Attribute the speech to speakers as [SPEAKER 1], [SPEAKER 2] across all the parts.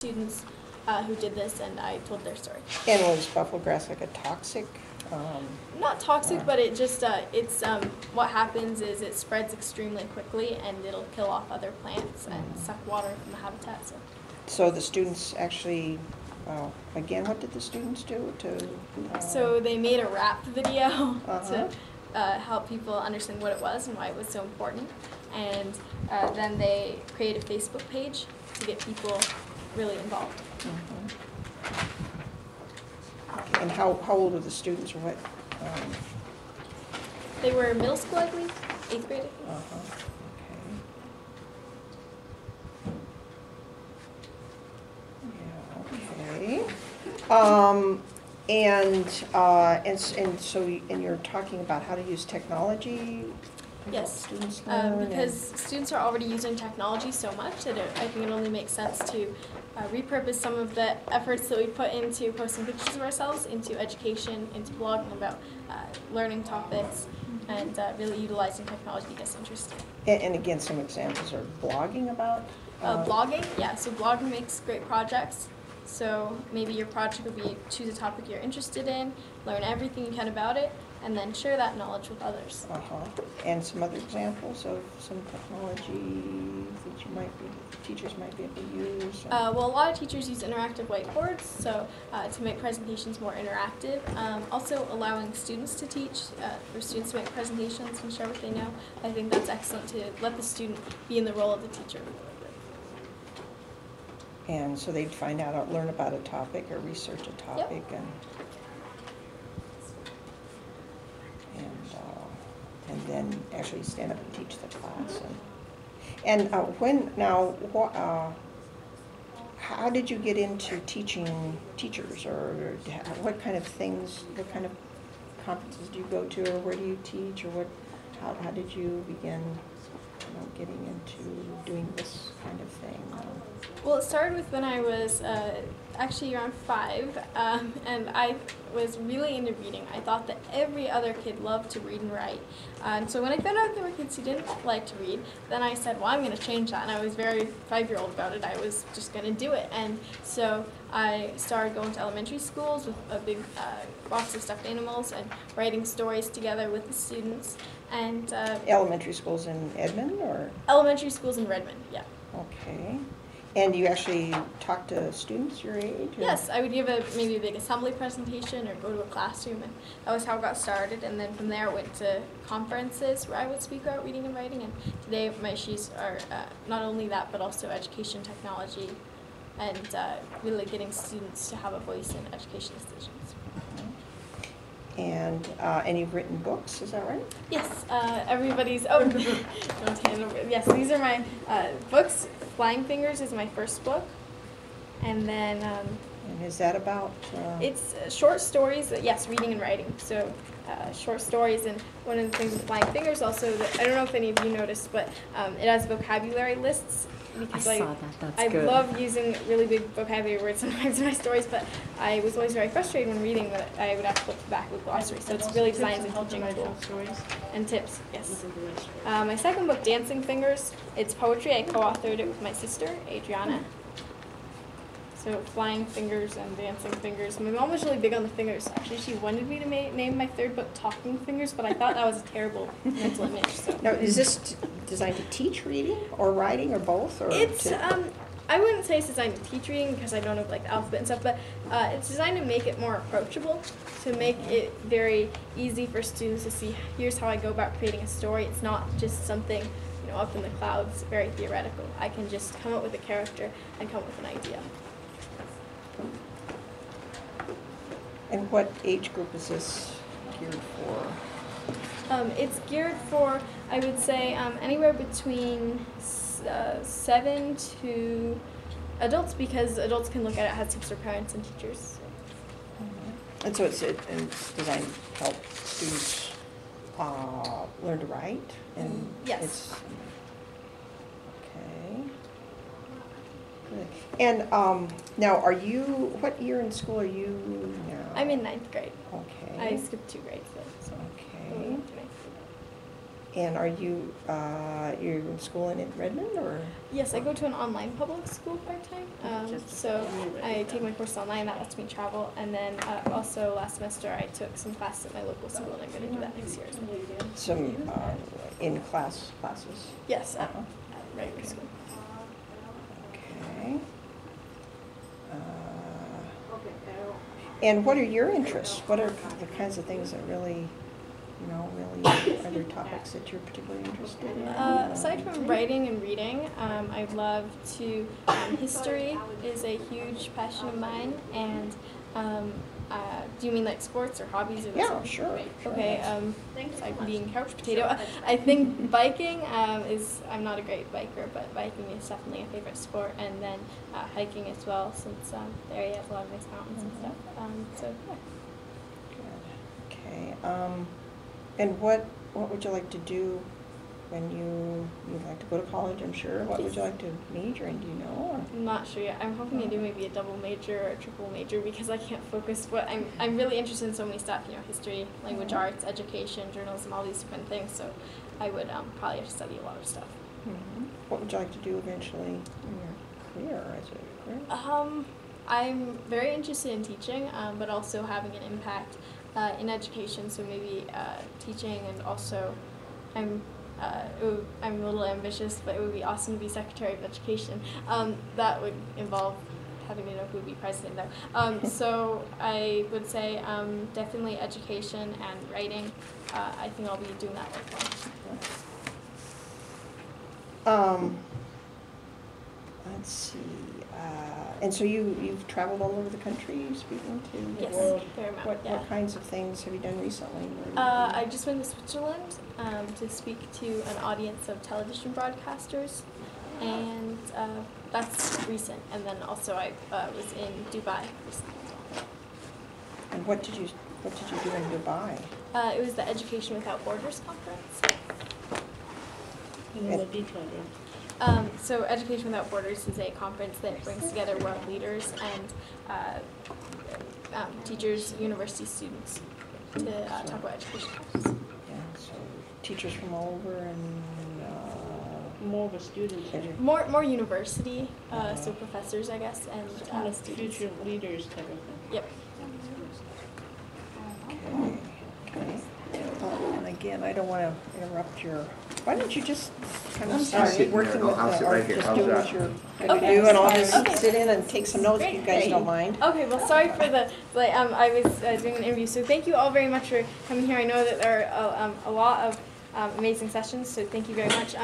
[SPEAKER 1] students who did this, and I told their story.
[SPEAKER 2] And was buffalo grass like a toxic?
[SPEAKER 1] Not toxic, but it just, what happens is it spreads extremely quickly and it'll kill off other plants and suck water from the habitat.
[SPEAKER 2] So the students actually, again, what did the students do to?
[SPEAKER 1] So they made a rap video to help people understand what it was and why it was so important. And then they created a Facebook page to get people really involved.
[SPEAKER 2] Okay. And how old are the students, or what?
[SPEAKER 1] They were middle school, I believe, 8th grade.
[SPEAKER 2] Okay. Yeah. Okay. And so you're talking about how to use technology.
[SPEAKER 1] Yes,
[SPEAKER 2] students learn
[SPEAKER 1] because students are already using technology so much that I think it only makes sense to repurpose some of the efforts that we put into posting pictures of ourselves into education, into blogging about learning topics, and really utilizing technology to get us interested.
[SPEAKER 2] And again, some examples are blogging about?
[SPEAKER 1] Blogging, yeah, so blogging makes great projects. So maybe your project would be choose a topic you're interested in, learn everything you can about it, and then share that knowledge with others.
[SPEAKER 2] And some other examples of some technology that teachers might be able to use?
[SPEAKER 1] Well, a lot of teachers use interactive whiteboards, so to make presentations more interactive. Also allowing students to teach, for students to make presentations and share what they know. I think that's excellent to let the student be in the role of the teacher.
[SPEAKER 2] And so they'd find out, learn about a topic or research a topic.
[SPEAKER 1] Yep.
[SPEAKER 2] And then actually stand up and teach the class. How did you get into teaching teachers, or what kind of things, what kind of conferences do you go to, or where do you teach, or how did you begin getting into doing this kind of thing?
[SPEAKER 1] Well, it started with when I was actually around 5, and I was really into reading. I thought that every other kid loved to read and write. And so when I found out there were kids who didn't like to read, then I said, well, I'm going to change that. And I was very 5-year-old about it. I was just going to do it. And so I started going to elementary schools with a big box of stuffed animals and writing stories together with the students. And
[SPEAKER 2] elementary schools in Edmond, or?
[SPEAKER 1] Elementary schools in Redmond, yeah.
[SPEAKER 2] Okay. And you actually talk to students your age? Or?
[SPEAKER 1] Yes, I would give maybe a big assembly presentation or go to a classroom, and that was how it got started. And then from there I went to conferences where I would speak about reading and writing, and today my issues are not only that but also education technology and really getting students to have a voice in education decisions.
[SPEAKER 2] And you've written books, is that right?
[SPEAKER 1] Yes, everybody's, don't hand over. Yes, these are my books. Flying Fingers is my first book. And then...
[SPEAKER 2] and is that about?
[SPEAKER 1] It's short stories, yes, reading and writing. So short stories, and one of the things with Flying Fingers also, that I don't know if any of you noticed, but it has vocabulary lists. Because
[SPEAKER 3] I saw that. That's
[SPEAKER 1] I
[SPEAKER 3] good.
[SPEAKER 1] love using really big vocabulary words sometimes in my stories, but I was always very frustrated when reading that I would have to flip back with glossary. So it's really designed as a teaching tool. And tips, yes. My second book, Dancing Fingers, it's poetry. I co-authored it with my sister, Adriana. So Flying Fingers and Dancing Fingers. My mom was really big on the fingers. Actually, she wanted me to name my third book Talking Fingers, but I thought that was a terrible mental image. So.
[SPEAKER 2] Now, is this designed to teach reading or writing or both? Or
[SPEAKER 1] it's, I wouldn't say it's designed to teach reading because I don't know the alphabet and stuff, but it's designed to make it more approachable, to make it very easy for students to see, here's how I go about creating a story. It's not just something up in the clouds, very theoretical. I can just come up with a character and come up with an idea.
[SPEAKER 2] And what age group is this geared for?
[SPEAKER 1] It's geared for, I would say, anywhere between 7 to adults, because adults can look at it as tips for parents and teachers.
[SPEAKER 2] And so it's designed to help students learn to write? And
[SPEAKER 1] yes.
[SPEAKER 2] Okay. Good. And now, what year in school are you now?
[SPEAKER 1] I'm in 9th grade.
[SPEAKER 2] Okay.
[SPEAKER 1] I skipped 2 grades though. So
[SPEAKER 2] okay. And are you, you're in school in Redmond, or?
[SPEAKER 1] Yes, I go to an online public school part-time, so I take my course online, that lets me travel, and then also last semester I took some classes at my local school, and I'm going to do that next year as well.
[SPEAKER 2] Some in-class classes?
[SPEAKER 1] Yes, at regular school.
[SPEAKER 2] Okay. And what are your interests? What are the kinds of things that really, are there topics that you're particularly interested in?
[SPEAKER 1] Aside from writing and reading, I love to, history is a huge passion of mine, and do you mean like sports or hobbies? Or
[SPEAKER 2] Yeah, sure.
[SPEAKER 1] Okay, I'm being couch potato. I think biking is, I'm not a great biker, but biking is definitely a favorite sport, and then hiking as well, since the area has a lot of nice mountains and stuff. So, yeah.
[SPEAKER 2] Good. Okay. And what would you like to do when you'd like to go to college, I'm sure? What would you like to major in, do you know? Or?
[SPEAKER 1] I'm not sure yet. I'm hoping to do maybe a double major or a triple major, because I can't focus. But I'm really interested in so many stuff, history, language arts, education, journalism, all these different things. So I would probably have to study a lot of stuff.
[SPEAKER 2] Mm-hmm. What would you like to do eventually in your career, as a career?
[SPEAKER 1] I'm very interested in teaching, but also having an impact in education. So maybe teaching, and also I'm a little ambitious, but it would be awesome to be Secretary of Education. That would involve having to know who would be president though. So I would say definitely education and writing. I think I'll be doing that lifelong.
[SPEAKER 2] Let's see. And so you've traveled all over the country speaking to the
[SPEAKER 1] Yes,
[SPEAKER 2] world.
[SPEAKER 1] fair amount,
[SPEAKER 2] What
[SPEAKER 1] yeah.
[SPEAKER 2] kinds of things have you done recently?
[SPEAKER 1] I just went to Switzerland to speak to an audience of television broadcasters, and that's recent. And then also I was in Dubai recently as well.
[SPEAKER 2] And what did you do in Dubai?
[SPEAKER 1] It was the Education Without Borders conference. So Education Without Borders is a conference that brings together world leaders and teachers, university students to talk about education topics.
[SPEAKER 2] Yeah, so teachers from all over, and
[SPEAKER 3] more of a student.
[SPEAKER 1] More university, so professors, I guess, and
[SPEAKER 3] Kind of
[SPEAKER 1] students.
[SPEAKER 3] future leaders type of thing.
[SPEAKER 1] Yep.
[SPEAKER 2] Okay. And again, I don't want to interrupt your. Why don't you just kind of
[SPEAKER 4] I'm
[SPEAKER 2] start
[SPEAKER 4] sitting
[SPEAKER 2] working
[SPEAKER 4] here.
[SPEAKER 2] with
[SPEAKER 4] I'll sit
[SPEAKER 2] or
[SPEAKER 4] right here.
[SPEAKER 2] just
[SPEAKER 4] How's
[SPEAKER 2] do what
[SPEAKER 4] that?
[SPEAKER 2] you're going to
[SPEAKER 1] Okay.
[SPEAKER 2] do, and I'll just
[SPEAKER 1] Okay.
[SPEAKER 2] sit in and take some notes if you guys
[SPEAKER 1] Great.
[SPEAKER 2] don't mind.
[SPEAKER 1] Okay, well, sorry for the, I was doing an interview, so thank you all very much for coming here. I know that there are a lot of amazing sessions, so thank you very much.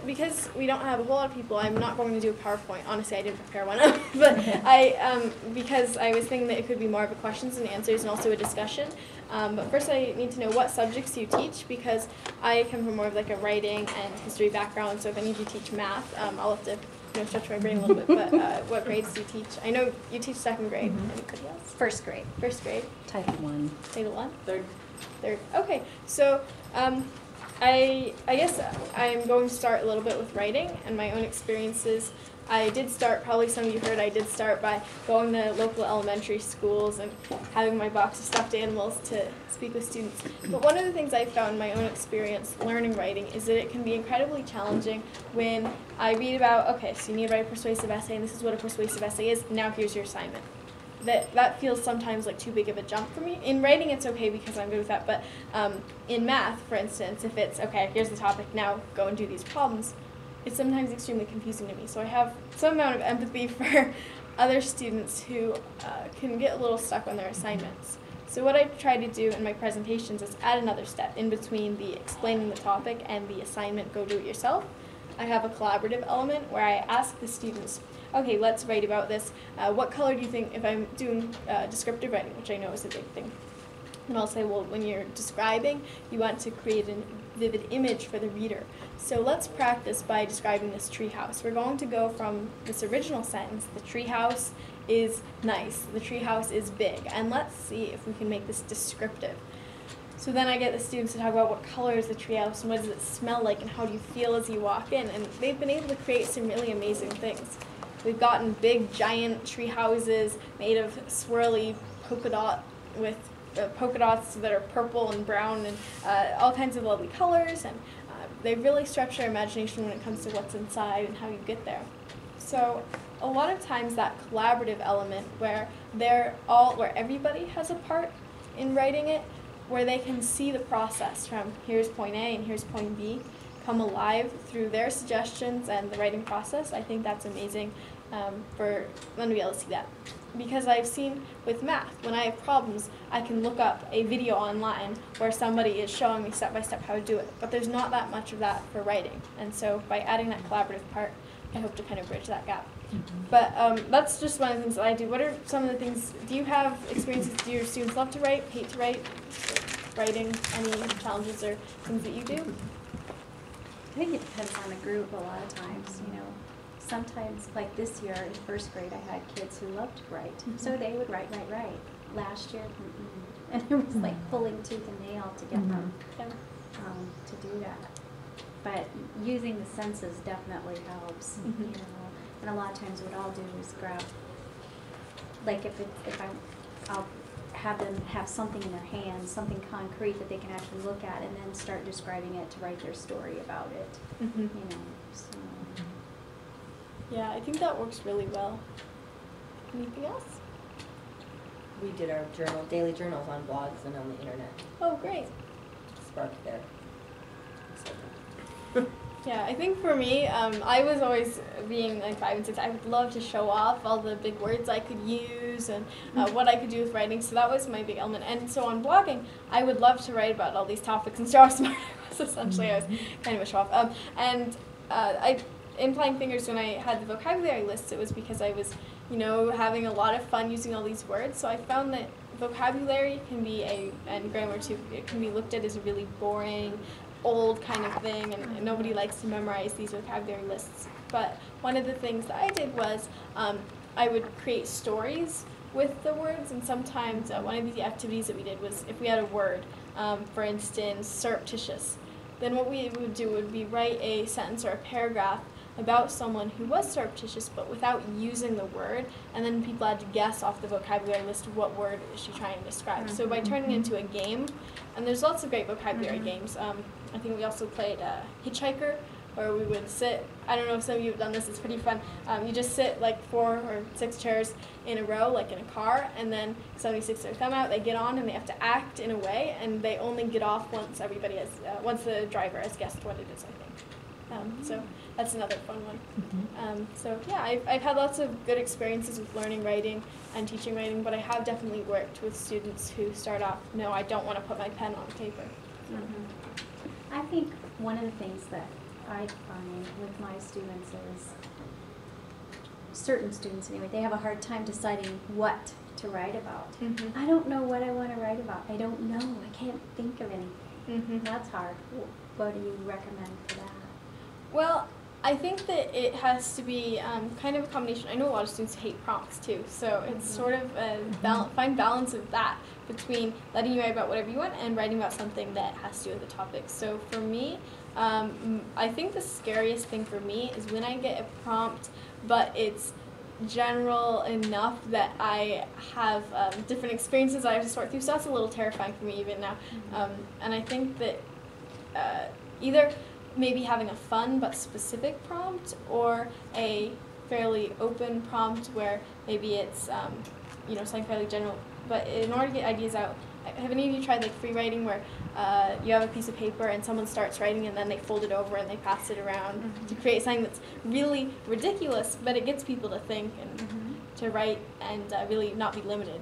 [SPEAKER 1] Because we don't have a whole lot of people, I'm not going to do a PowerPoint. Honestly, I didn't prepare one, but because I was thinking that it could be more of a questions and answers and also a discussion. But first I need to know what subjects you teach, because I come from more of like a writing and history background, so if I need you to teach math, I'll have to stretch my brain a little bit, but what grades do you teach? I know you teach second grade.
[SPEAKER 5] Mm-hmm.
[SPEAKER 1] Anybody else?
[SPEAKER 5] First grade.
[SPEAKER 1] First grade?
[SPEAKER 5] Title 1.
[SPEAKER 1] Title 1?
[SPEAKER 3] Third.
[SPEAKER 1] Third. Okay, so I guess I'm going to start a little bit with writing and my own experiences. I did start, probably some of you heard, I did start by going to local elementary schools and having my box of stuffed animals to speak with students. But one of the things I found in my own experience learning writing is that it can be incredibly challenging when I read about, okay, so you need to write a persuasive essay, and this is what a persuasive essay is, now here's your assignment. That feels sometimes like too big of a jump for me. In writing, it's okay because I'm good with that, but in math, for instance, if it's, okay, here's the topic, now go and do these problems, it's sometimes extremely confusing to me. So I have some amount of empathy for other students who can get a little stuck on their assignments. So what I try to do in my presentations is add another step in between the explaining the topic and the assignment, go do it yourself. I have a collaborative element where I ask the students, okay, let's write about this. What color do you think, if I'm doing descriptive writing, which I know is a big thing, and I'll say, well, when you're describing, you want to create a vivid image for the reader. So let's practice by describing this treehouse. We're going to go from this original sentence, the treehouse is nice, the treehouse is big, and let's see if we can make this descriptive. So then I get the students to talk about what color is the treehouse and what does it smell like and how do you feel as you walk in, and they've been able to create some really amazing things. We've gotten big, giant tree houses made of swirly polka dots that are purple and brown and all kinds of lovely colors, and they really stretch their imagination when it comes to what's inside and how you get there. So a lot of times that collaborative element where where everybody has a part in writing it, where they can see the process from here's point A and here's point B come alive through their suggestions and the writing process, I think that's amazing for them to be able to see that. Because I've seen with math, when I have problems, I can look up a video online where somebody is showing me step by step how to do it. But there's not that much of that for writing. And so by adding that collaborative part, I hope to kind of bridge that gap. But that's just one of the things that I do. What are some of the things, do you have experiences, do your students love to write, hate to write, writing, any challenges or things that you do?
[SPEAKER 4] I think it depends on the group a lot of times, you know. Sometimes, like this year in first grade, I had kids who loved to write. So they would write. Last year, and it was like pulling tooth and nail to get them to do that. But using the senses definitely helps, you know. And a lot of times what I'll do is grab, like I'll have them have something in their hands, something concrete that they can actually look at, and then start describing it to write their story about it, you know. So.
[SPEAKER 1] Yeah, I think that works really well. Anything else?
[SPEAKER 5] We did our daily journals on blogs and on the internet.
[SPEAKER 1] Oh, great.
[SPEAKER 5] Sparked there.
[SPEAKER 1] Yeah, I think for me, I was always being like 5 and 6. I would love to show off all the big words I could use and what I could do with writing. So that was my big element. And so on blogging, I would love to write about all these topics and show how smart I was. Essentially, I was kind of a show off. In Flying Fingers, when I had the vocabulary lists, it was because I was, you know, having a lot of fun using all these words. So I found that vocabulary can be and grammar too, it can be looked at as a really boring, old kind of thing, and nobody likes to memorize these vocabulary lists. But one of the things that I did was I would create stories with the words, and sometimes one of the activities that we did was if we had a word, for instance, surreptitious, then what we would do would be write a sentence or a paragraph about someone who was surreptitious but without using the word, and then people had to guess off the vocabulary list what word is she trying to describe. So by turning it into a game, and there's lots of great vocabulary games. I think we also played Hitchhiker, where we would sit, I don't know if some of you have done this, it's pretty fun. You just sit like 4 or 6 chairs in a row, like in a car, and then 76 chairs come out, they get on, and they have to act in a way, and they only get off once once the driver has guessed what it is, I think. So that's another fun one. So yeah, I've had lots of good experiences with learning writing and teaching writing, but I have definitely worked with students who start off, no, I don't want to put my pen on paper.
[SPEAKER 4] I think one of the things that I find with my students is, certain students anyway, they have a hard time deciding what to write about. I don't know what I want to write about. I don't know. I can't think of anything. That's hard. What do you recommend for that?
[SPEAKER 1] Well, I think that it has to be kind of a combination. I know a lot of students hate prompts too, so it's sort of a fine balance of that between letting you write about whatever you want and writing about something that has to do with the topic. So for me, I think the scariest thing for me is when I get a prompt, but it's general enough that I have different experiences I have to sort through, so that's a little terrifying for me even now. And I think that either maybe having a fun but specific prompt, or a fairly open prompt where maybe it's you know, something fairly general. But in order to get ideas out, have any of you tried like free writing, where you have a piece of paper and someone starts writing and then they fold it over and they pass it around to create something that's really ridiculous, but it gets people to think and to write and really not be limited.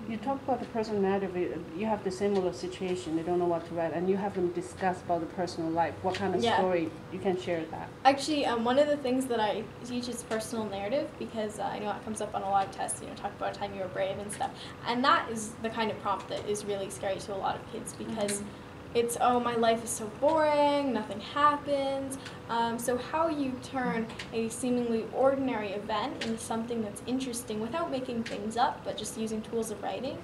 [SPEAKER 3] You talk about the personal narrative. You have the similar situation. They don't know what to write, and you have them discuss about the personal life. What kind of story you can share that?
[SPEAKER 1] Actually, one of the things that I teach is personal narrative, because I know it comes up on a lot of tests. You know, talk about a time you were brave and stuff, and that is the kind of prompt that is really scary to a lot of kids, because it's, oh, my life is so boring, nothing happens. So how you turn a seemingly ordinary event into something that's interesting without making things up, but just using tools of writing.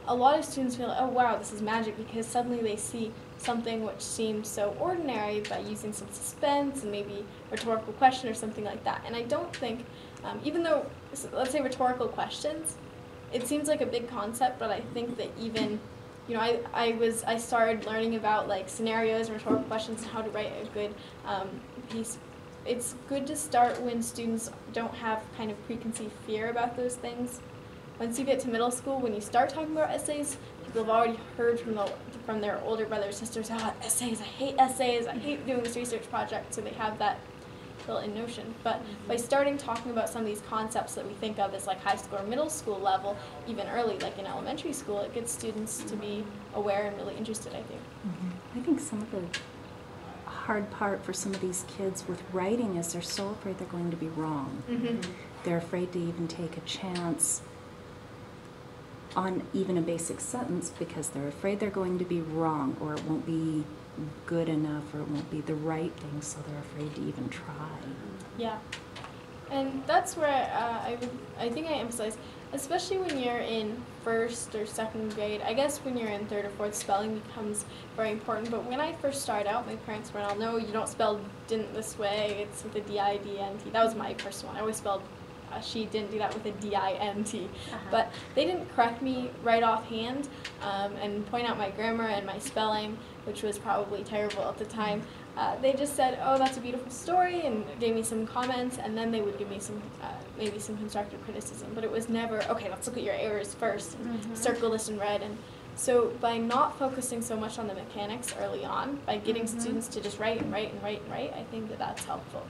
[SPEAKER 1] A lot of students feel, oh wow, this is magic, because suddenly they see something which seems so ordinary by using some suspense and maybe a rhetorical question or something like that. And I don't think, even though, let's say rhetorical questions, it seems like a big concept, but I think that even I started learning about like scenarios, rhetorical questions, and how to write a good piece. It's good to start when students don't have kind of preconceived fear about those things. Once you get to middle school, when you start talking about essays, people have already heard from their older brothers, sisters, essays, I hate doing this research project, so they have that built-in notion. But by starting talking about some of these concepts that we think of as like high school or middle school level, even early, like in elementary school, it gets students to be aware and really interested, I think.
[SPEAKER 6] I think some of the hard part for some of these kids with writing is they're so afraid they're going to be wrong. They're afraid to even take a chance on even a basic sentence because they're afraid they're going to be wrong, or it won't be good enough, or it won't be the right thing, so they're afraid to even try.
[SPEAKER 1] Yeah, and that's where I think I emphasize, especially when you're in first or second grade. I guess when you're in third or fourth, spelling becomes very important. But when I first started out, my parents were all, no, you don't spell didn't this way. It's with a D-I-D-N-T. That was my first one. I always spelled she didn't do that with a D-I-N-T. But they didn't correct me right offhand and point out my grammar and my spelling, which was probably terrible at the time. They just said, oh, that's a beautiful story, and gave me some comments, and then they would give me some, maybe some constructive criticism. But it was never, okay, let's look at your errors first, and circle this in red. And so by not focusing so much on the mechanics early on, by getting students to just write and write and write and write, I think that that's helpful.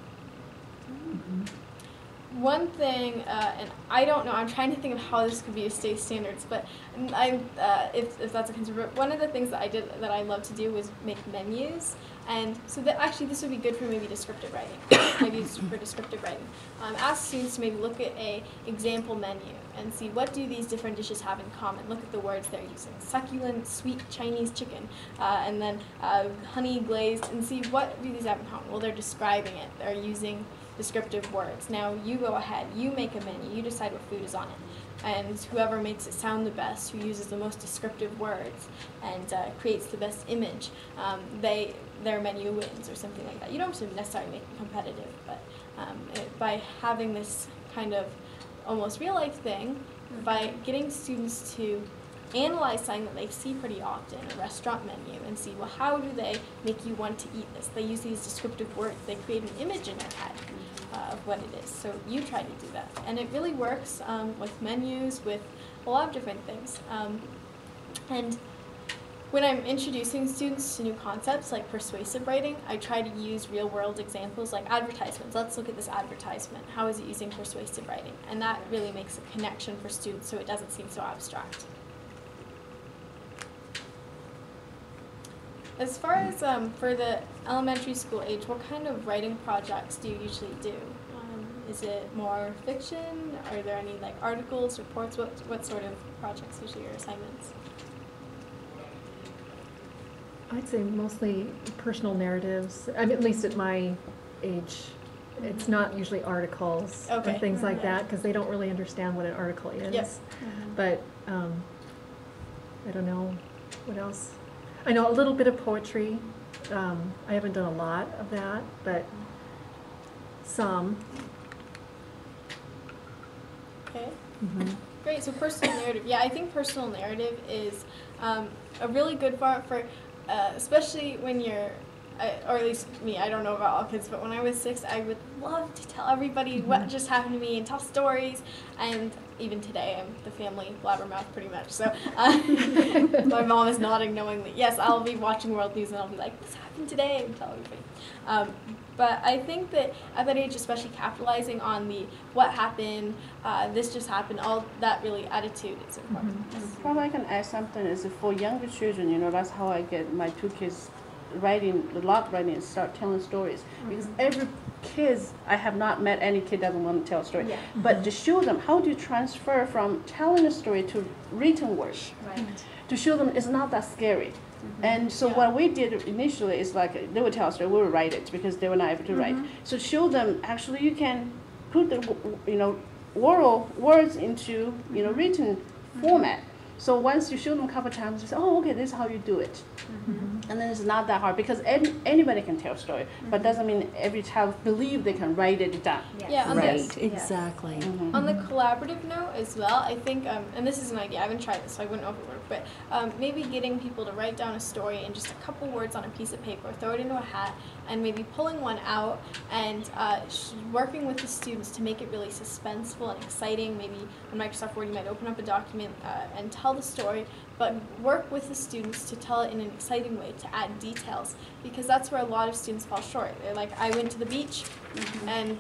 [SPEAKER 1] One thing, and I don't know, I'm trying to think of how this could be a state standards, but if that's a concern, but one of the things that I did that I love to do was make menus, and so that actually this would be good for maybe descriptive writing, for descriptive writing. Ask students to maybe look at a example menu and see what do these different dishes have in common. Look at the words they're using: succulent, sweet Chinese chicken, and then honey glazed, and see what do these have in common. Well, they're describing it. They're using descriptive words. Now you go ahead, you make a menu, you decide what food is on it, and whoever makes it sound the best, who uses the most descriptive words and creates the best image, their menu wins, or something like that. You don't have to necessarily make it competitive, but by having this kind of almost real life thing, by getting students to analyze something that they see pretty often, a restaurant menu, and see, well, how do they make you want to eat this? They use these descriptive words. They create an image in your head of what it is. So you try to do that. And it really works with menus, with a lot of different things. And when I'm introducing students to new concepts like persuasive writing, I try to use real-world examples like advertisements. Let's look at this advertisement. How is it using persuasive writing? And that really makes a connection for students so it doesn't seem so abstract. As far as for the elementary school age, what kind of writing projects do you usually do? Is it more fiction? Are there any like articles, reports? What sort of projects usually are assignments?
[SPEAKER 7] I'd say mostly personal narratives. I mean, at least at my age, it's not usually articles or things like that, because they don't really understand what an article is.
[SPEAKER 1] Yes.
[SPEAKER 7] But I don't know what else. I know a little bit of poetry. I haven't done a lot of that, but some.
[SPEAKER 1] Okay. Great. So personal narrative. Yeah, I think personal narrative is a really good part for, especially when you're, or at least me, I don't know about all kids, but when I was 6, I would love to tell everybody what just happened to me and tell stories. And even today, I'm the family blabbermouth pretty much. So my mom is nodding knowingly. Yes, I'll be watching world news and I'll be like, this happened today, and tell everybody. But I think that at that age, especially capitalizing on the what happened, this just happened, all that really attitude is important.
[SPEAKER 3] Probably I can add something is for younger children, that's how I get my 2 kids writing, a lot writing, and start telling stories. Because every kids, I have not met any kid that doesn't want to tell a story. Yeah. But to show them how do you transfer from telling a story to written words. Right. To show them it's not that scary. And so what we did initially is like they would tell a story, we would write it because they were not able to write. So show them actually you can put the oral words into written format. So once you show them a couple times, you say, oh, okay, this is how you do it. And then it's not that hard because anybody can tell a story, but doesn't mean every child believe they can write it down.
[SPEAKER 4] Yes.
[SPEAKER 1] Yeah, on the-
[SPEAKER 6] Right, exactly.
[SPEAKER 1] On the collaborative note as well, I think, and this is an idea, I haven't tried this, so I wouldn't know if it worked, but maybe getting people to write down a story in just a couple words on a piece of paper, throw it into a hat, and maybe pulling one out and working with the students to make it really suspenseful and exciting. Maybe on Microsoft Word you might open up a document and tell the story, but work with the students to tell it in an exciting way, to add details, because that's where a lot of students fall short. They're like, I went to the beach, and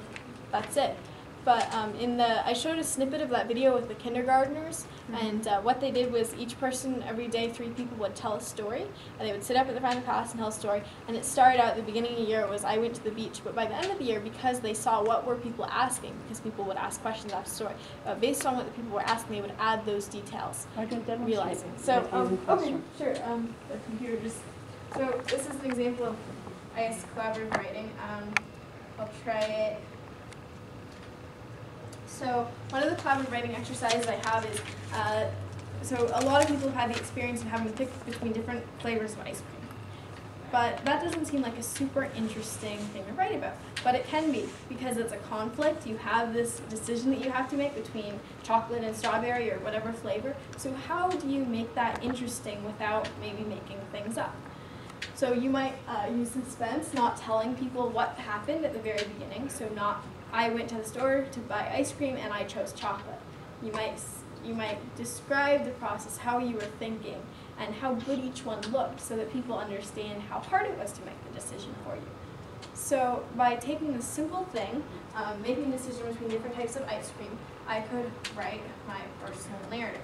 [SPEAKER 1] that's it. But I showed a snippet of that video with the kindergartners, and what they did was each person, every day, 3 people would tell a story, and they would sit up at the front of the class and tell a story, and it started out at the beginning of the year, it was I went to the beach, but by the end of the year, because they saw what were people asking, because people would ask questions after the story, based on what the people were asking, they would add those details,
[SPEAKER 3] I can demonstrate.
[SPEAKER 1] realizing. So, okay,
[SPEAKER 3] classroom.
[SPEAKER 1] sure, the computer just, so this is an example of, I guess, collaborative writing. I'll try it. So one of the collaborative writing exercises I have is, so a lot of people have had the experience of having to pick between different flavors of ice cream. But that doesn't seem like a super interesting thing to write about. But it can be, because it's a conflict. You have this decision that you have to make between chocolate and strawberry or whatever flavor. So how do you make that interesting without maybe making things up? So you might use suspense, not telling people what happened at the very beginning. So not, I went to the store to buy ice cream and I chose chocolate. You might describe the process, how you were thinking, and how good each one looked, so that people understand how hard it was to make the decision for you. So by taking this simple thing, making a decision between different types of ice cream, I could write my personal narrative,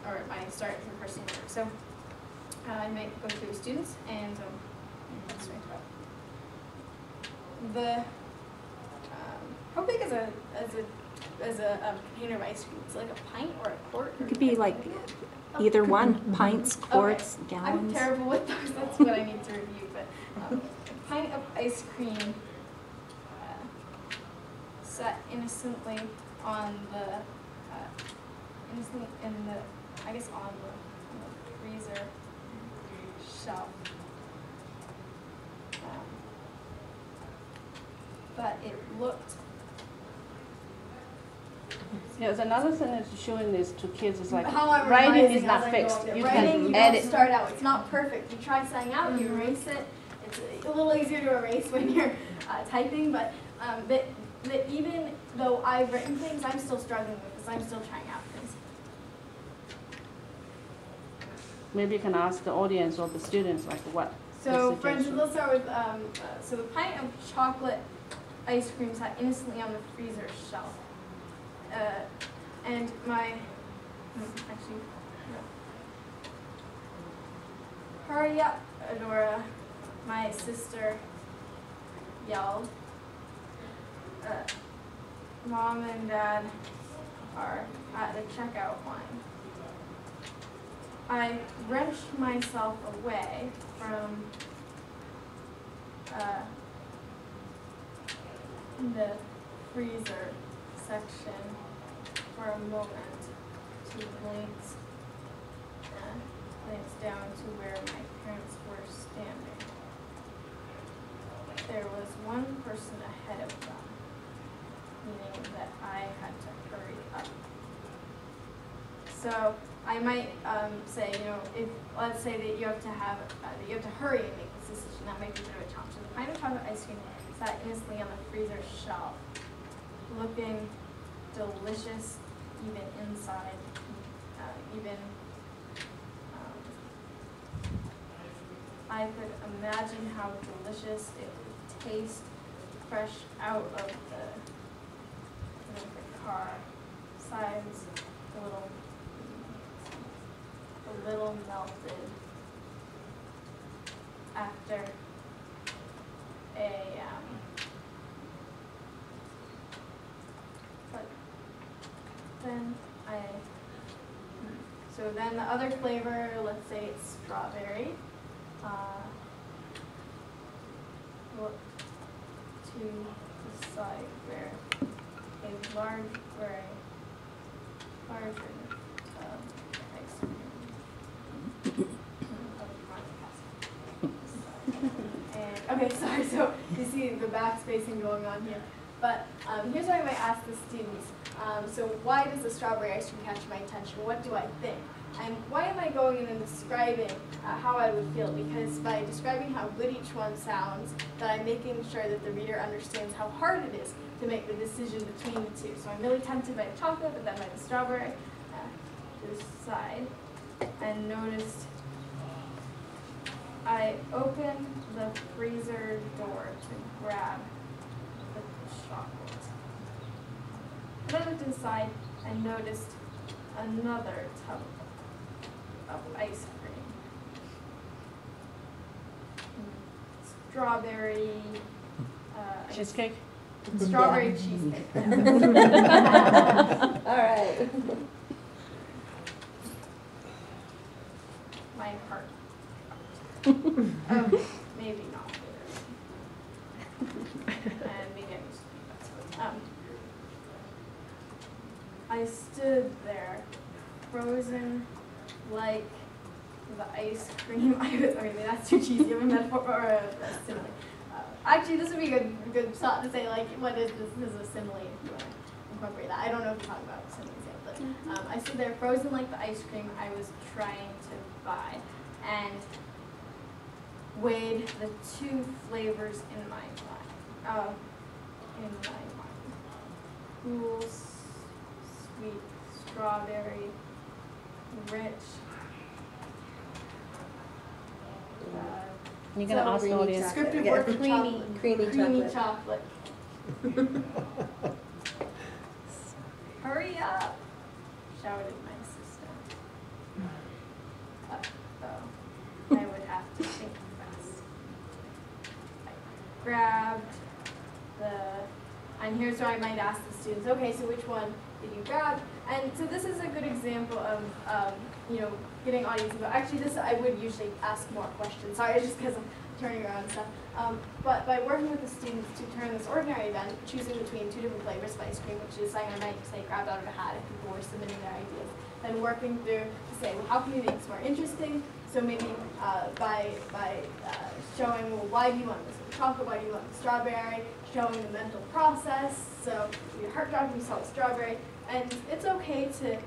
[SPEAKER 1] or my start from personal narrative. So I might go through students and let's write about how big is a container of ice cream? Is it like a pint or a quart?
[SPEAKER 6] It could be like either one, pints, quarts,
[SPEAKER 1] I'm
[SPEAKER 6] gallons.
[SPEAKER 1] terrible with those. That's what I need to review. But a pint of ice cream set innocently on the I guess on the freezer shelf. But it looked.
[SPEAKER 3] Yes, another thing is showing this to kids is like
[SPEAKER 1] How I'm
[SPEAKER 3] writing
[SPEAKER 1] revising
[SPEAKER 3] is not
[SPEAKER 1] as I go
[SPEAKER 3] fixed.
[SPEAKER 1] up there.
[SPEAKER 3] You
[SPEAKER 1] Writing,
[SPEAKER 3] can
[SPEAKER 1] you
[SPEAKER 3] edit.
[SPEAKER 1] don't start out. It's not perfect. You try something out, you erase it. It's a little easier to erase when you're typing, but that even though I've written things, I'm still struggling with this. I'm still trying out things.
[SPEAKER 3] Maybe you can ask the audience or the students like what.
[SPEAKER 1] So,
[SPEAKER 3] the
[SPEAKER 1] for instance,
[SPEAKER 3] suggestion.
[SPEAKER 1] let's start with so the pint of chocolate ice cream sat innocently on the freezer shelf. And my, actually, no. Hurry up, Adora, my sister yelled. Mom and Dad are at the checkout line. I wrenched myself away from the freezer section for a moment to glance down to where my parents were standing. There was one person ahead of them, meaning that I had to hurry up. So I might say, if let's say that you have to hurry and make this decision, that might be a bit of a challenge. So the pint of chocolate ice cream sat innocently on the freezer shelf, looking delicious, even inside, I could imagine how delicious it would taste fresh out of the car. Sides a little melted after but then so then the other flavor, let's say it's strawberry. Look to the side where a larger ice cream see the backspacing going on here. But here's what I might ask the students. So why does the strawberry ice cream catch my attention? What do I think? And why am I going in and describing how I would feel? Because by describing how good each one sounds, that I'm making sure that the reader understands how hard it is to make the decision between the two. So I'm really tempted by the chocolate, but then by the strawberry. This side, and noticed I opened the freezer door to grab the chocolate. Then I looked inside and noticed another tub of ice cream. Strawberry
[SPEAKER 3] Cheesecake?
[SPEAKER 1] Strawberry cheesecake.
[SPEAKER 5] All right.
[SPEAKER 1] My heart. Oh, maybe not. And maybe I just I stood there, frozen like the ice cream. Okay, that's too cheesy of a metaphor or a simile. Actually, this would be a good thought to say, like, what is this? This is a simile if you want to incorporate that. I don't know if you talk about similes yet, but I stood there frozen like the ice cream I was trying to buy, and weighed the two flavors in my mind. Cool, sweet, strawberry, rich.
[SPEAKER 3] You're going to ask the audience.
[SPEAKER 1] Descriptive
[SPEAKER 5] Yeah.
[SPEAKER 1] word for
[SPEAKER 5] Creamy
[SPEAKER 1] chocolate. Hurry up, shouted my sister. I would have to think fast. I grabbed and here's where I might ask the students, okay, so which one did you grab? And so this is a good example of, getting audience input. Actually, this I would usually ask more questions. Sorry, just because I'm turning around and stuff. But by working with the students to turn this ordinary event, choosing between two different flavors of ice cream, which is something I might say grabbed out of a hat if people were submitting their ideas, then working through to say, well, how can we make this more interesting? So maybe by showing, well, why do you want this chocolate? Why do you want the strawberry? Showing the mental process. So your heart dropped, you saw the strawberry, and it's okay to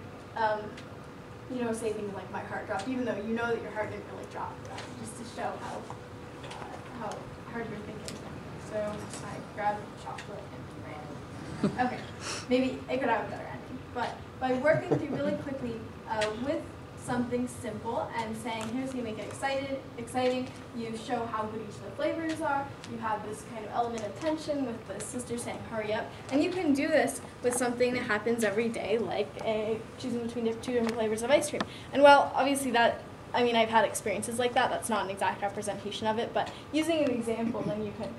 [SPEAKER 1] say things like my heart dropped, even though you know that your heart didn't really drop, just to show how hard you're thinking. So I grabbed the chocolate and ran. Okay, maybe it could have a better ending. But by working through really quickly with something simple and saying, here's how you make it exciting, you show how good each of the flavors are, you have this kind of element of tension with the sister saying, hurry up. And you can do this with something that happens every day, like choosing between two different flavors of ice cream. And well, obviously I've had experiences like that. That's not an exact representation of it, but using an example, then you can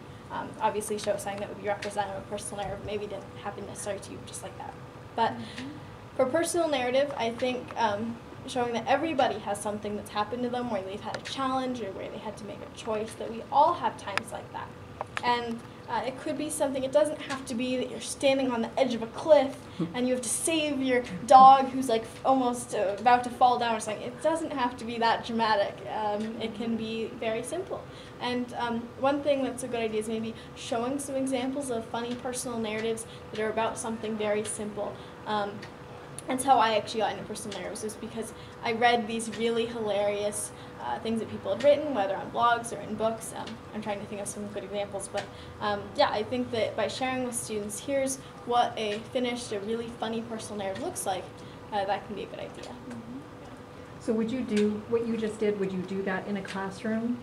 [SPEAKER 1] obviously show something that would be representative of personal narrative. Maybe didn't happen necessarily to you just like that. But for personal narrative, I think showing that everybody has something that's happened to them where they've had a challenge or where they had to make a choice, that we all have times like that. And it could be something, it doesn't have to be that you're standing on the edge of a cliff and you have to save your dog who's like almost about to fall down or something. It doesn't have to be that dramatic. It can be very simple. And one thing that's a good idea is maybe showing some examples of funny personal narratives that are about something very simple. That's how I actually got into personal narratives, was because I read these really hilarious things that people had written, whether on blogs or in books. I'm trying to think of some good examples, but I think that by sharing with students, here's what a finished, a really funny personal narrative looks like, that can be a good idea.
[SPEAKER 7] So would you do what you just did, would you do that in a classroom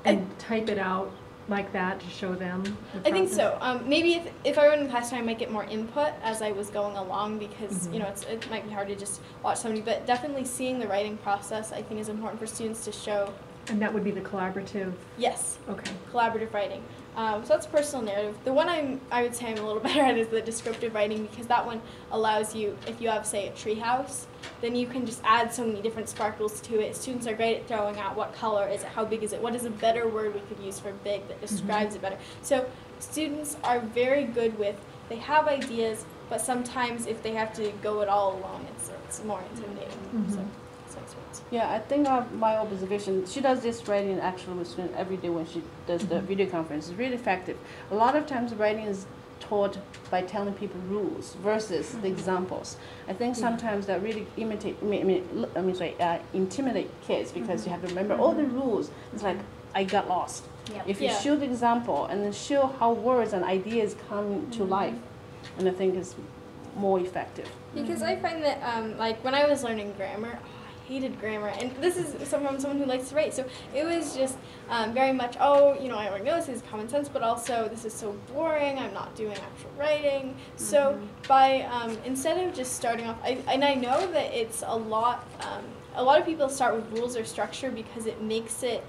[SPEAKER 7] and type it out like that to show them the
[SPEAKER 1] I think
[SPEAKER 7] process?
[SPEAKER 1] so. Maybe if I were in the classroom, I might get more input as I was going along, because it might be hard to just watch somebody. But definitely seeing the writing process, I think, is important for students to show.
[SPEAKER 7] And that would be the collaborative?
[SPEAKER 1] Yes.
[SPEAKER 7] Okay.
[SPEAKER 1] Collaborative writing. So that's personal narrative. The one I would say I'm a little better at is the descriptive writing, because that one allows you, if you have, say, a tree house, then you can just add so many different sparkles to it. Students are great at throwing out what color is it, how big is it, what is a better word we could use for big that describes it better. So students are very good with, they have ideas, but sometimes if they have to go it all alone, it's more intimidating. So That's my experience.
[SPEAKER 3] Yeah, I think my observation, she does this writing actually with students every day when she does the video conference. It's really effective. A lot of times writing is taught by telling people rules versus the examples. I think sometimes that really intimidate kids because you have to remember all the rules. It's like, I got lost.
[SPEAKER 4] Yep.
[SPEAKER 3] If you show the example and then show how words and ideas come to life, and I think it's more effective.
[SPEAKER 1] Because I find that, like, when I was learning grammar, I hated grammar. And this is from someone who likes to write. So it was just very much, oh, you know, I already know this is common sense, but also this is so boring. I'm not doing actual writing. So by, instead of just starting off, and I know that it's a lot of people start with rules or structure because it makes it,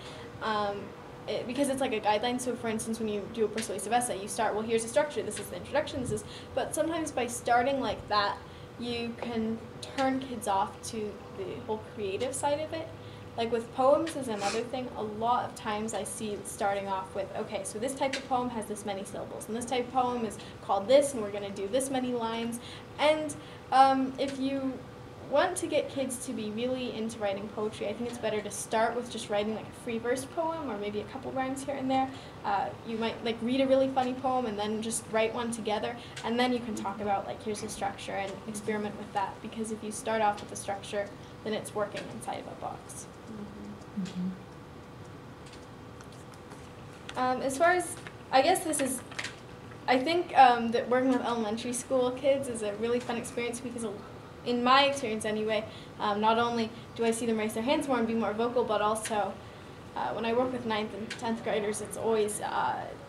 [SPEAKER 1] because it's like a guideline. So for instance, when you do a persuasive essay, you start, well, here's the structure, this is the introduction, but sometimes by starting like that, you can turn kids off to the whole creative side of it. Like with poems is another thing. A lot of times I see it starting off with, okay, so this type of poem has this many syllables, and this type of poem is called this, and we're going to do this many lines. And if you want to get kids to be really into writing poetry, I think it's better to start with just writing like a free verse poem or maybe a couple rhymes here and there. You might like read a really funny poem and then just write one together, and then you can talk about like here's the structure and experiment with that, because if you start off with the structure, then it's working inside of a box. As far as, I guess this is, I think that working with elementary school kids is a really fun experience because in my experience anyway, not only do I see them raise their hands more and be more vocal, but also when I work with 9th and 10th graders, it's always,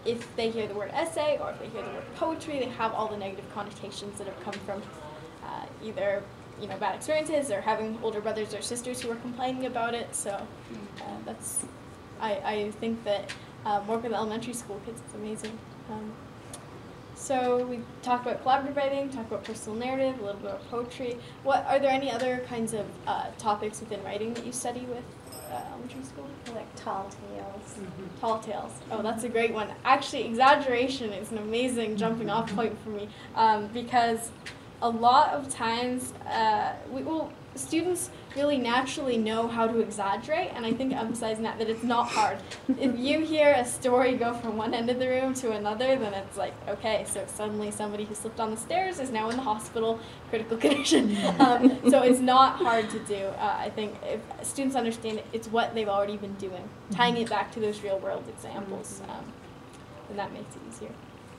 [SPEAKER 1] if they hear the word essay or if they hear the word poetry, they have all the negative connotations that have come from either bad experiences or having older brothers or sisters who are complaining about it. So I think that work with elementary school kids is amazing. So we talked about collaborative writing, talked about personal narrative, a little bit about poetry. Are there any other kinds of topics within writing that you study with elementary school?
[SPEAKER 4] Like tall tales.
[SPEAKER 1] Tall tales. Oh, that's a great one. Actually, exaggeration is an amazing jumping off point for me because a lot of times students really naturally know how to exaggerate, and I think emphasizing that it's not hard. If you hear a story go from one end of the room to another, then it's like, okay, so suddenly somebody who slipped on the stairs is now in the hospital, critical condition. So it's not hard to do. I think if students understand it's what they've already been doing, tying it back to those real world examples, then that makes it easier.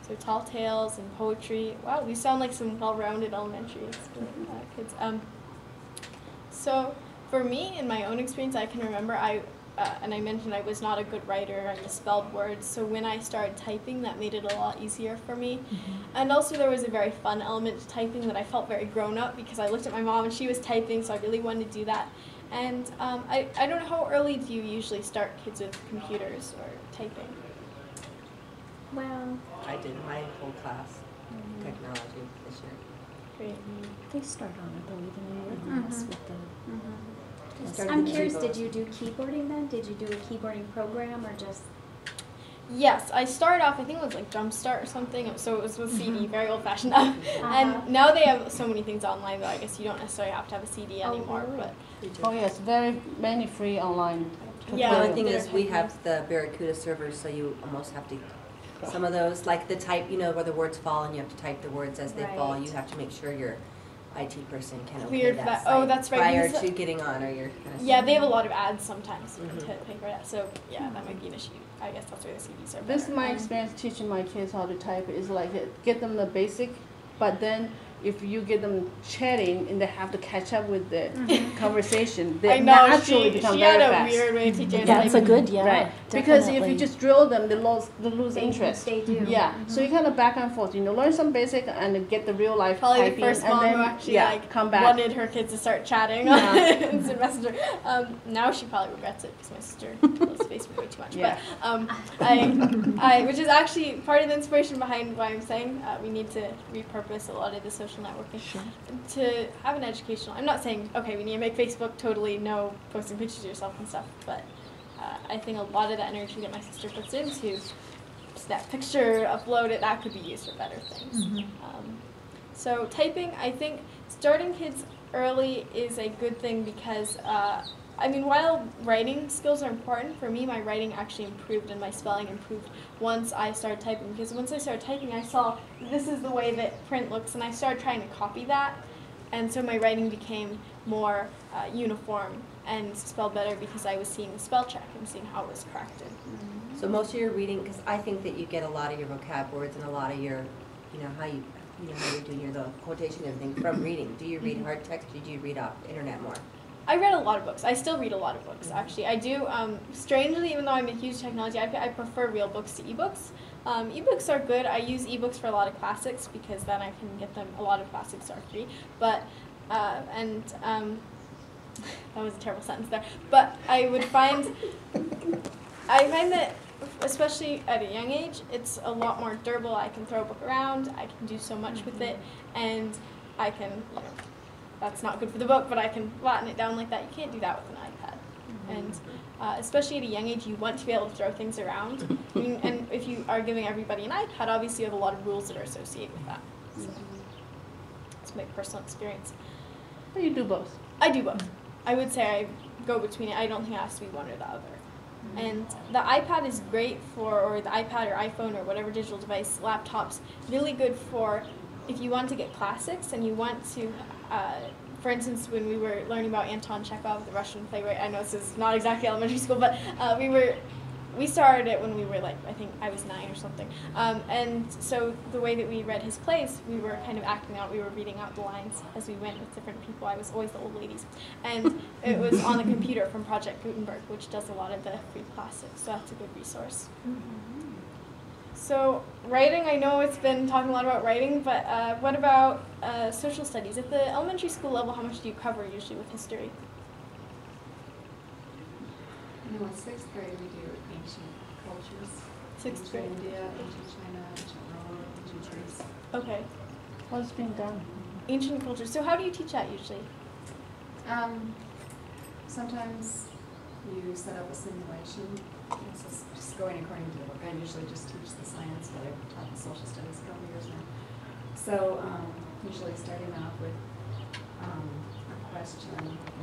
[SPEAKER 1] So tall tales and poetry. Wow, we sound like some well-rounded elementary kids. So for me, in my own experience, I can remember and I mentioned I was not a good writer. I misspelled words. So when I started typing, that made it a lot easier for me. And also there was a very fun element to typing that I felt very grown up because I looked at my mom and she was typing, so I really wanted to do that. And I don't know, how early do you usually start kids with computers or typing?
[SPEAKER 4] Well,
[SPEAKER 5] I did my whole class, technology this year.
[SPEAKER 1] Great.
[SPEAKER 6] They start on it though, even in your class with the...
[SPEAKER 5] Started
[SPEAKER 4] I'm
[SPEAKER 5] with
[SPEAKER 4] curious,
[SPEAKER 5] keyboard.
[SPEAKER 4] did you do keyboarding then? Did you do a keyboarding program or just?
[SPEAKER 1] Yes, I started off, I think it was like Jumpstart or something, so it was with CD, very old-fashioned. And now they have so many things online, though I guess you don't necessarily have to have a CD anymore.
[SPEAKER 4] Really?
[SPEAKER 1] But
[SPEAKER 3] Oh yes, very many free online.
[SPEAKER 1] Yeah.
[SPEAKER 5] The only thing
[SPEAKER 1] They're
[SPEAKER 5] is we have the Barracuda servers, so you almost have to, some of those, like the type, where the words fall and you have to type the words as they fall,
[SPEAKER 4] Right.
[SPEAKER 5] you have to make sure your IT person can okay
[SPEAKER 1] Cleared
[SPEAKER 5] that
[SPEAKER 1] that-
[SPEAKER 5] site
[SPEAKER 1] oh, that's right,
[SPEAKER 5] prior
[SPEAKER 1] because
[SPEAKER 5] to getting on, or you're kind of.
[SPEAKER 1] yeah, they have a lot of ads sometimes to
[SPEAKER 5] Mhm.
[SPEAKER 1] pay for that. So yeah, that might be an issue. I guess that's where the CDs are
[SPEAKER 3] This is
[SPEAKER 1] better.
[SPEAKER 3] my experience teaching my kids how to type is like get them the basic, but then if you get them chatting and they have to catch up with the conversation, they
[SPEAKER 1] I know,
[SPEAKER 3] naturally become
[SPEAKER 1] she
[SPEAKER 3] very
[SPEAKER 1] had a
[SPEAKER 3] fast.
[SPEAKER 1] weird way of teaching us
[SPEAKER 6] That's a
[SPEAKER 1] typing.
[SPEAKER 6] good, yeah,
[SPEAKER 3] Right, because if
[SPEAKER 6] definitely.
[SPEAKER 3] you just drill them, they lose interest.
[SPEAKER 4] They do.
[SPEAKER 3] Yeah, so you kind of back and forth. Learn some basic and then get the real life
[SPEAKER 1] Probably
[SPEAKER 3] typing,
[SPEAKER 1] the first
[SPEAKER 3] and
[SPEAKER 1] mom
[SPEAKER 3] then
[SPEAKER 1] who actually
[SPEAKER 3] come back.
[SPEAKER 1] wanted her kids to start chatting on Instant Messenger. Now she probably regrets it because my sister loves Facebook way too much.
[SPEAKER 3] Yeah.
[SPEAKER 1] But I, which is actually part of the inspiration behind why I'm saying we need to repurpose a lot of the social networking to have an educational. I'm not saying okay, we need to make Facebook totally no posting pictures of yourself and stuff, but I think a lot of the energy that my sister puts into snap picture, upload it, that could be used for better things. So typing, I think starting kids early is a good thing because, I mean, while writing skills are important, for me, my writing actually improved and my spelling improved once I started typing. Because once I started typing, I saw this is the way that print looks, and I started trying to copy that. And so my writing became more uniform and spelled better because I was seeing the spell check and seeing how it was corrected.
[SPEAKER 5] So most of your reading, because I think that you get a lot of your vocab words and a lot of your, how you're doing your little quotation and everything from reading. Do you read hard text? Or do you read off the internet more?
[SPEAKER 1] I read a lot of books. I still read a lot of books, actually. I do. Strangely, even though I'm a huge technology, I prefer real books to ebooks. Ebooks are good. I use ebooks for a lot of classics because then I can get them. A lot of classics are free. But that was a terrible sentence there. But I find that, especially at a young age, it's a lot more durable. I can throw a book around. I can do so much with it, and I can, that's not good for the book, but I can flatten it down like that. You can't do that with an iPad. And especially at a young age, you want to be able to throw things around. I mean, and if you are giving everybody an iPad, obviously you have a lot of rules that are associated with that. So it's my personal experience.
[SPEAKER 3] But you do both.
[SPEAKER 1] I do both. I would say I go between it. I don't think it has to be one or the other. And the iPad is great for, or the iPad or iPhone or whatever digital device, laptops, really good for if you want to get classics and you want to, for instance, when we were learning about Anton Chekhov, the Russian playwright, I know this is not exactly elementary school, but we started it when we were like, I think I was 9 or something. And so the way that we read his plays, we were kind of acting out, we were reading out the lines as we went with different people. I was always the old ladies. And it was on the computer from Project Gutenberg, which does a lot of the free classics, so that's a good resource. So writing, I know it's been talking a lot about writing, but what about social studies? At the elementary school level, how much do you cover usually with history?
[SPEAKER 8] No, in 6th grade we do ancient cultures.
[SPEAKER 1] 6th grade.
[SPEAKER 8] Ancient India, ancient China, ancient Rome, ancient Greece.
[SPEAKER 1] Okay.
[SPEAKER 3] What's being done?
[SPEAKER 1] Ancient cultures. So how do you teach that usually?
[SPEAKER 8] Sometimes you set up a simulation. It's just going according to the book. I usually just teach the science, but I've taught the social studies a couple years now. So usually starting off with a question